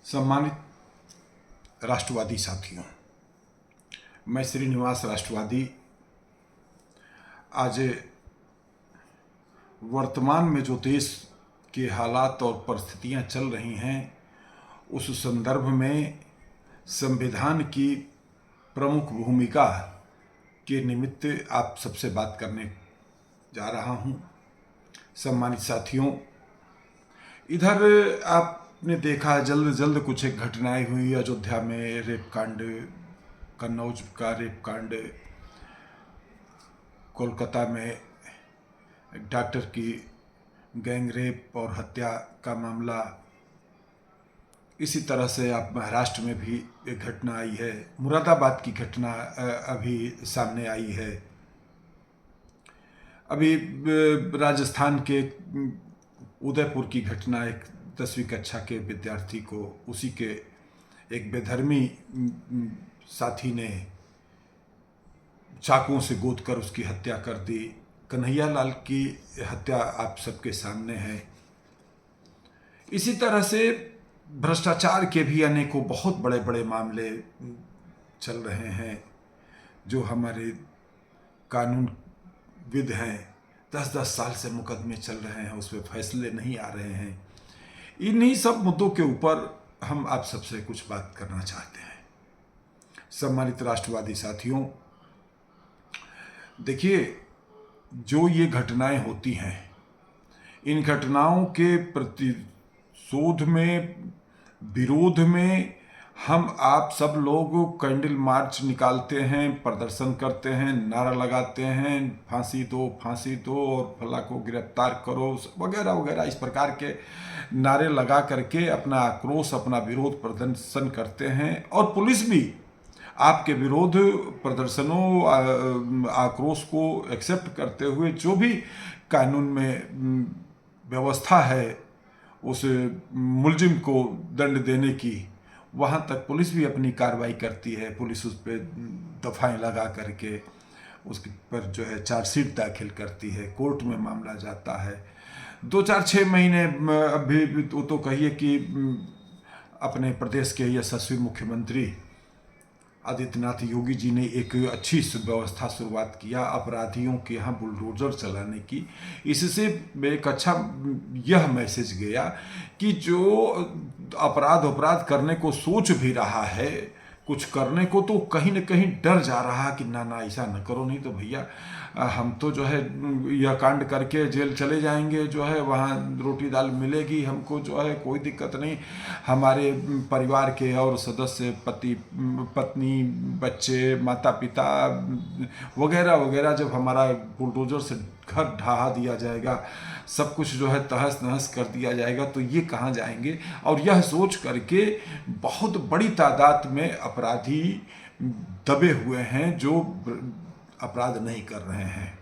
सम्मानित राष्ट्रवादी साथियों, मैं श्रीनिवास राष्ट्रवादी आज वर्तमान में जो देश के हालात और परिस्थितियां चल रही हैं उस संदर्भ में संविधान की प्रमुख भूमिका के निमित्त आप सबसे बात करने जा रहा हूं। सम्मानित साथियों, इधर आपने देखा जल्द जल्द कुछ एक घटनाएं हुई। अयोध्या में रेप कांड, कन्नौज का रेप कांड, कोलकाता में डॉक्टर की गैंग रेप और हत्या का मामला। इसी तरह से आप महाराष्ट्र में भी एक घटना आई है, मुरादाबाद की घटना अभी सामने आई है। अभी राजस्थान के उदयपुर की घटना, एक 10वीं कक्षा के विद्यार्थी को उसी के एक बेधर्मी साथी ने चाकुओं से गोदकर उसकी हत्या कर दी। कन्हैया लाल की हत्या आप सबके सामने है। इसी तरह से भ्रष्टाचार के भी अनेकों बहुत बड़े बड़े मामले चल रहे हैं। जो हमारे कानूनविद हैं, 10-10 साल से मुकदमे चल रहे हैं, उसमें फैसले नहीं आ रहे हैं। इन्हीं सब मुद्दों के ऊपर हम आप सबसे कुछ बात करना चाहते हैं। सम्मानित राष्ट्रवादी साथियों, देखिए, जो ये घटनाएं होती हैं, इन घटनाओं के प्रतिशोध में, विरोध में हम आप सब लोग कैंडल मार्च निकालते हैं, प्रदर्शन करते हैं, नारा लगाते हैं, फांसी दो और फला को गिरफ्तार करो वगैरह वगैरह, इस प्रकार के नारे लगा करके अपना आक्रोश, अपना विरोध प्रदर्शन करते हैं। और पुलिस भी आपके विरोध प्रदर्शनों, आक्रोश को एक्सेप्ट करते हुए जो भी कानून में व्यवस्था है उस मुलजिम को दंड देने की, वहाँ तक पुलिस भी अपनी कार्रवाई करती है। पुलिस उस पर दफ़ाएँ लगा करके उस पर जो है चार्जशीट दाखिल करती है, कोर्ट में मामला जाता है। 2-4-6 महीने अभी तो कहिए कि अपने प्रदेश के यशस्वी मुख्यमंत्री आदित्यनाथ योगी जी ने एक अच्छी व्यवस्था शुरुआत किया अपराधियों के यहाँ बुलडोजर चलाने की। इससे एक अच्छा यह मैसेज गया कि जो अपराध करने को सोच भी रहा है, कुछ करने को, तो कहीं न कहीं डर जा रहा कि ना ऐसा न करो, नहीं तो भैया हम तो जो है यह कांड करके जेल चले जाएंगे, जो है वहाँ रोटी दाल मिलेगी हमको, जो है कोई दिक्कत नहीं। हमारे परिवार के और सदस्य, पति पत्नी, बच्चे, माता पिता वगैरह वगैरह, जब हमारा बुलडोजर से घर ढहा दिया जाएगा, सब कुछ जो है तहस नहस कर दिया जाएगा, तो ये कहाँ जाएंगे। और यह सोच करके बहुत बड़ी तादाद में अपराधी दबे हुए हैं जो अपराध नहीं कर रहे हैं।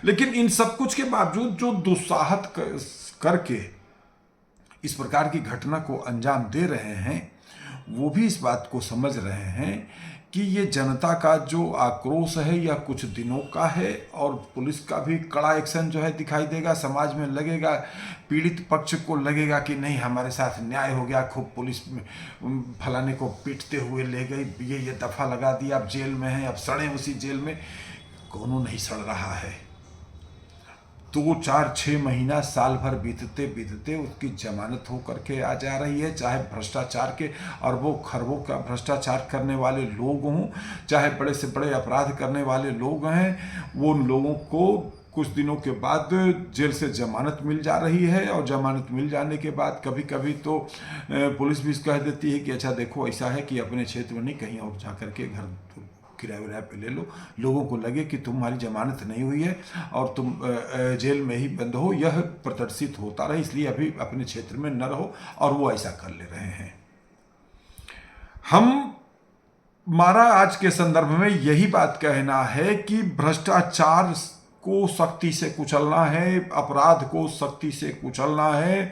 लेकिन इन सब कुछ के बावजूद जो दुस्साहत करके इस प्रकार की घटना को अंजाम दे रहे हैं, वो भी इस बात को समझ रहे हैं कि ये जनता का जो आक्रोश है या कुछ दिनों का है, और पुलिस का भी कड़ा एक्शन जो है दिखाई देगा, समाज में लगेगा, पीड़ित पक्ष को लगेगा कि नहीं हमारे साथ न्याय हो गया, खूब पुलिस फलाने को पीटते हुए ले गई, ये दफ़ा लगा दिया, अब जेल में है, अब सड़े उसी जेल में। कौनों नहीं सड़ रहा है। 2-4-6 महीना, साल भर बीतते बीतते उसकी जमानत होकर के आ जा रही है। चाहे भ्रष्टाचार के अरबों खरबों का भ्रष्टाचार करने वाले लोग हों, चाहे बड़े से बड़े अपराध करने वाले लोग हैं, वो उन लोगों को कुछ दिनों के बाद जेल से जमानत मिल जा रही है। और जमानत मिल जाने के बाद कभी कभी तो पुलिस भी कह देती है कि अच्छा देखो, ऐसा है कि अपने क्षेत्र में नहीं, कहीं और जा करके घर किराए पे ले लो, लोगों को लगे कि तुम्हारी जमानत नहीं हुई है और तुम जेल में ही बंद हो। यह प्रदर्शित होता रहे, इसलिए अभी अपने क्षेत्र में न रहो, और वो ऐसा कर ले रहे हैं। हमारा आज के संदर्भ में यही बात कहना है कि भ्रष्टाचार को सख्ती से कुचलना है, अपराध को सख्ती से कुचलना है,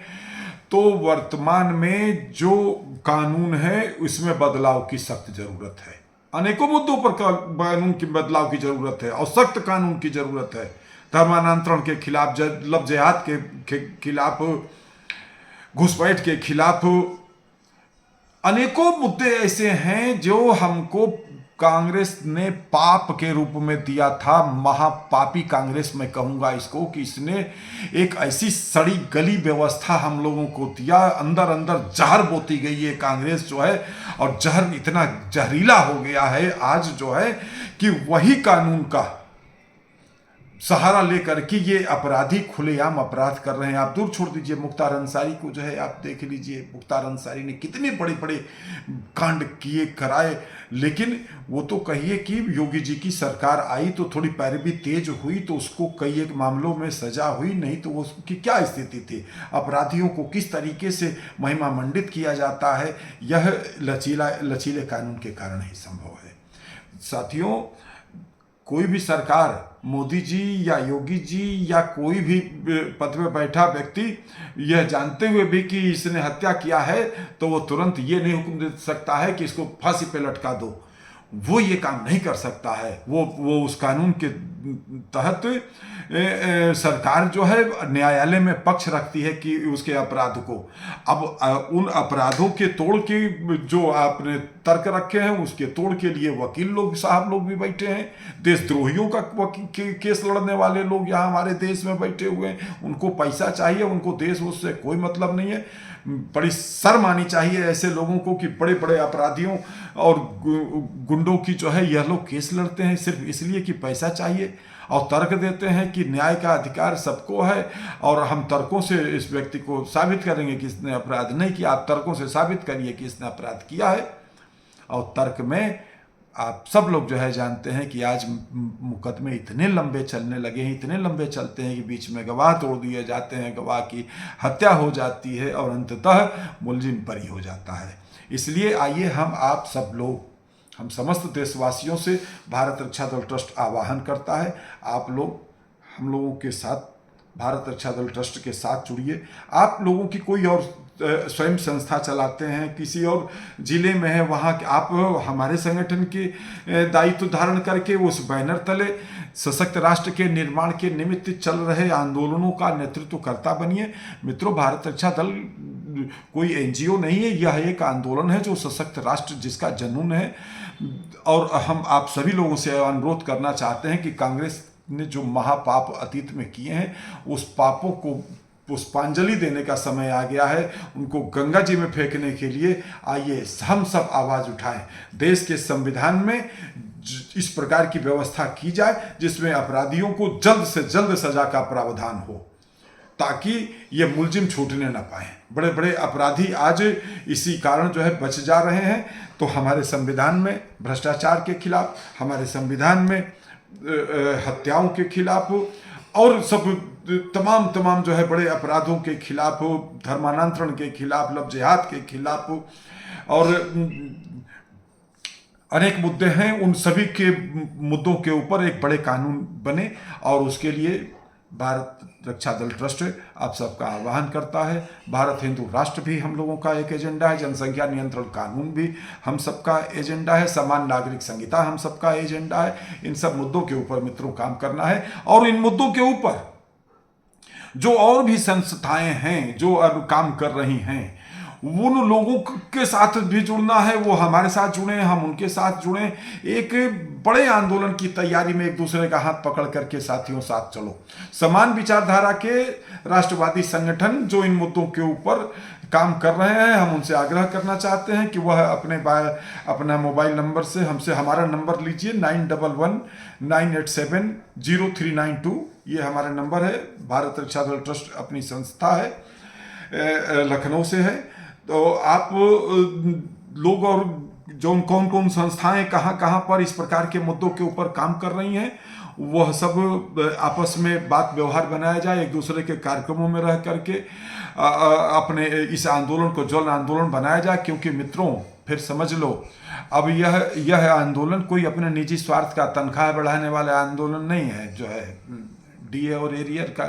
तो वर्तमान में जो कानून है उसमें बदलाव की सख्त जरूरत है। अनेकों मुद्दों पर कानून की बदलाव की जरूरत है और सख्त कानून की जरूरत है। धर्मांतरण के खिलाफ, लव जिहाद के खिलाफ, घुसपैठ के खिलाफ, अनेकों मुद्दे ऐसे हैं जो हमको कांग्रेस ने पाप के रूप में दिया था। महापापी कांग्रेस मैं कहूंगा इसको, कि इसने एक ऐसी सड़ी गली व्यवस्था हम लोगों को दिया, अंदर अंदर जहर बोती गई है कांग्रेस जो है, और जहर इतना जहरीला हो गया है आज जो है कि वही कानून का सहारा लेकर के ये अपराधी खुलेआम अपराध कर रहे हैं। आप दूर छोड़ दीजिए मुख्तार अंसारी को जो है, आप देख लीजिए मुख्तार अंसारी ने कितने बड़े बड़े कांड किए कराए, लेकिन वो तो कहिए कि योगी जी की सरकार आई तो थोड़ी पैरवी तेज हुई तो उसको कई एक मामलों में सजा हुई, नहीं तो उसकी क्या स्थिति थी। अपराधियों को किस तरीके से महिमा मंडित किया जाता है, यह लचीले कानून के कारण ही संभव है। साथियों, कोई भी सरकार, मोदी जी या योगी जी या कोई भी पद में बैठा व्यक्ति यह जानते हुए भी कि इसने हत्या किया है तो वो तुरंत ये नहीं हुक्म दे सकता है कि इसको फांसी पे लटका दो। वो ये काम नहीं कर सकता है। वो उस कानून के तहत सरकार जो है न्यायालय में पक्ष रखती है कि उसके अपराध को, अब उन अपराधों के तोड़ के जो आपने तर्क रखे हैं उसके तोड़ के लिए वकील लोग साहब लोग भी बैठे हैं, देशद्रोहियों का केस लड़ने वाले लोग यहाँ हमारे देश में बैठे हुए हैं। उनको पैसा चाहिए, उनको देश उससे कोई मतलब नहीं है। बड़ी शर्म आनी चाहिए ऐसे लोगों को कि बड़े बड़े अपराधियों और गुंडों की जो है यह लोग केस लड़ते हैं सिर्फ इसलिए कि पैसा चाहिए, और तर्क देते हैं कि न्याय का अधिकार सबको है और हम तर्कों से इस व्यक्ति को साबित करेंगे कि इसने अपराध नहीं किया। आप तर्कों से साबित करिए कि इसने अपराध किया है। और तर्क में आप सब लोग जो है जानते हैं कि आज मुकदमे इतने लंबे चलने लगे हैं, इतने लंबे चलते हैं कि बीच में गवाह तोड़ दिए जाते हैं, गवाह की हत्या हो जाती है और अंततः मुलजिम बरी हो जाता है। इसलिए आइए हम आप सब लोग, हम समस्त देशवासियों से भारत रक्षा दल ट्रस्ट आह्वान करता है, आप लोग हम लोगों के साथ भारत रक्षा दल ट्रस्ट के साथ जुड़िए। आप लोगों की कोई और स्वयं संस्था चलाते हैं, किसी और जिले में है, वहाँ आप हमारे संगठन के दायित्व धारण करके उस बैनर तले सशक्त राष्ट्र के निर्माण के निमित्त चल रहे आंदोलनों का नेतृत्व करता बनिए। मित्रों, भारत रक्षा दल कोई एनजीओ नहीं है, यह एक आंदोलन है जो सशक्त राष्ट्र जिसका जुनून है। और हम आप सभी लोगों से अनुरोध करना चाहते हैं कि कांग्रेस ने जो महापाप अतीत में किए हैं उस पापों को पुष्पांजलि देने का समय आ गया है, उनको गंगा जी में फेंकने के लिए आइए हम सब आवाज उठाएं। देश के संविधान में इस प्रकार की व्यवस्था की जाए जिसमें अपराधियों को जल्द से जल्द सजा का प्रावधान हो, ताकि ये मुलजिम छूटने न पाए। बड़े बड़े अपराधी आज इसी कारण जो है बच जा रहे हैं। तो हमारे संविधान में भ्रष्टाचार के खिलाफ, हमारे संविधान में हत्याओं के खिलाफ और सब तमाम जो है बड़े अपराधों के खिलाफ, धर्मांतरण के खिलाफ, लव जिहाद के खिलाफ और अनेक मुद्दे हैं, उन सभी के मुद्दों के ऊपर एक बड़े कानून बने। और उसके लिए भारत रक्षा दल ट्रस्ट आप सबका आह्वान करता है। भारत हिंदू राष्ट्र भी हम लोगों का एक एजेंडा है, जनसंख्या नियंत्रण कानून भी हम सबका एजेंडा है, समान नागरिक संहिता हम सबका एजेंडा है। इन सब मुद्दों के ऊपर मित्रों काम करना है। और इन मुद्दों के ऊपर जो और भी संस्थाएं हैं जो अब काम कर रही हैं, उन लोगों के साथ भी जुड़ना है, वो हमारे साथ जुड़े, हम उनके साथ जुड़े। एक बड़े आंदोलन की तैयारी में एक दूसरे का हाथ पकड़ करके साथियों साथ चलो। समान विचारधारा के राष्ट्रवादी संगठन जो इन मुद्दों के ऊपर काम कर रहे हैं, हम उनसे आग्रह करना चाहते हैं कि वह अपना मोबाइल नंबर से हमसे हमारा नंबर लीजिए 9119870392। ये हमारा नंबर है। भारत रक्षा दल ट्रस्ट अपनी संस्था है, लखनऊ से है। तो आप लोग और जो कौन कौन संस्थाएं कहाँ पर इस प्रकार के मुद्दों के ऊपर काम कर रही हैं, वह सब आपस में बात व्यवहार बनाया जाए, एक दूसरे के कार्यक्रमों में रह करके अपने इस आंदोलन को जन आंदोलन बनाया जाए। क्योंकि मित्रों, फिर समझ लो, अब यह आंदोलन कोई अपने निजी स्वार्थ का तनख्वाह बढ़ाने वाला आंदोलन नहीं है, जो है डीए और एरियर का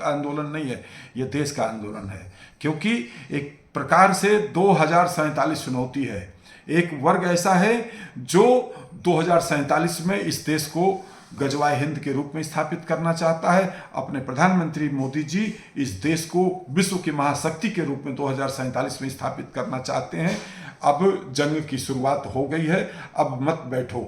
आंदोलन नहीं है, यह देश का आंदोलन है। क्योंकि एक प्रकार से 2047 चुनौती है। एक वर्ग ऐसा है जो 2047 में इस देश को गजवाए हिंद के रूप में स्थापित करना चाहता है। अपने प्रधानमंत्री मोदी जी इस देश को विश्व की महाशक्ति के रूप में 2047 में स्थापित करना चाहते हैं। अब जंग की शुरुआत हो गई है, अब मत बैठो,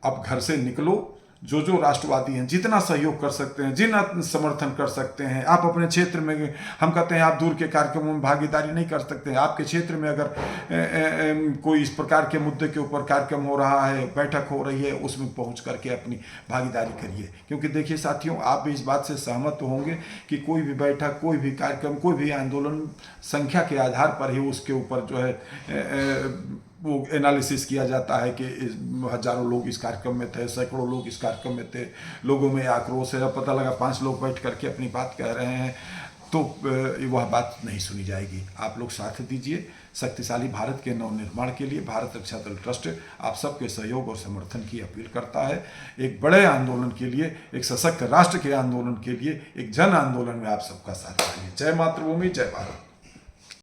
अब घर से निकलो। जो जो राष्ट्रवादी हैं, जितना सहयोग कर सकते हैं, जितना समर्थन कर सकते हैं, आप अपने क्षेत्र में, हम कहते हैं आप दूर के कार्यक्रमों में भागीदारी नहीं कर सकते हैं, आपके क्षेत्र में अगर कोई इस प्रकार के मुद्दे के ऊपर कार्यक्रम हो रहा है, बैठक हो रही है, उसमें पहुंच करके अपनी भागीदारी करिए। क्योंकि देखिए साथियों, आप भी इस बात से सहमत होंगे कि कोई भी बैठक, कोई भी कार्यक्रम, कोई भी आंदोलन संख्या के आधार पर ही उसके ऊपर जो है वो एनालिसिस किया जाता है कि हजारों लोग इस कार्यक्रम में थे, सैकड़ों लोग इस कार्यक्रम में थे, लोगों में आक्रोश है, पता लगा 5 लोग बैठ करके अपनी बात कह रहे हैं, तो वह बात नहीं सुनी जाएगी। आप लोग साथ दीजिए। शक्तिशाली भारत के नवनिर्माण के लिए भारत रक्षा दल ट्रस्ट आप सबके सहयोग और समर्थन की अपील करता है। एक बड़े आंदोलन के लिए, एक सशक्त राष्ट्र के आंदोलन के लिए, एक जन आंदोलन में आप सबका साथ चाहिए। जय मातृभूमि, जय भारत।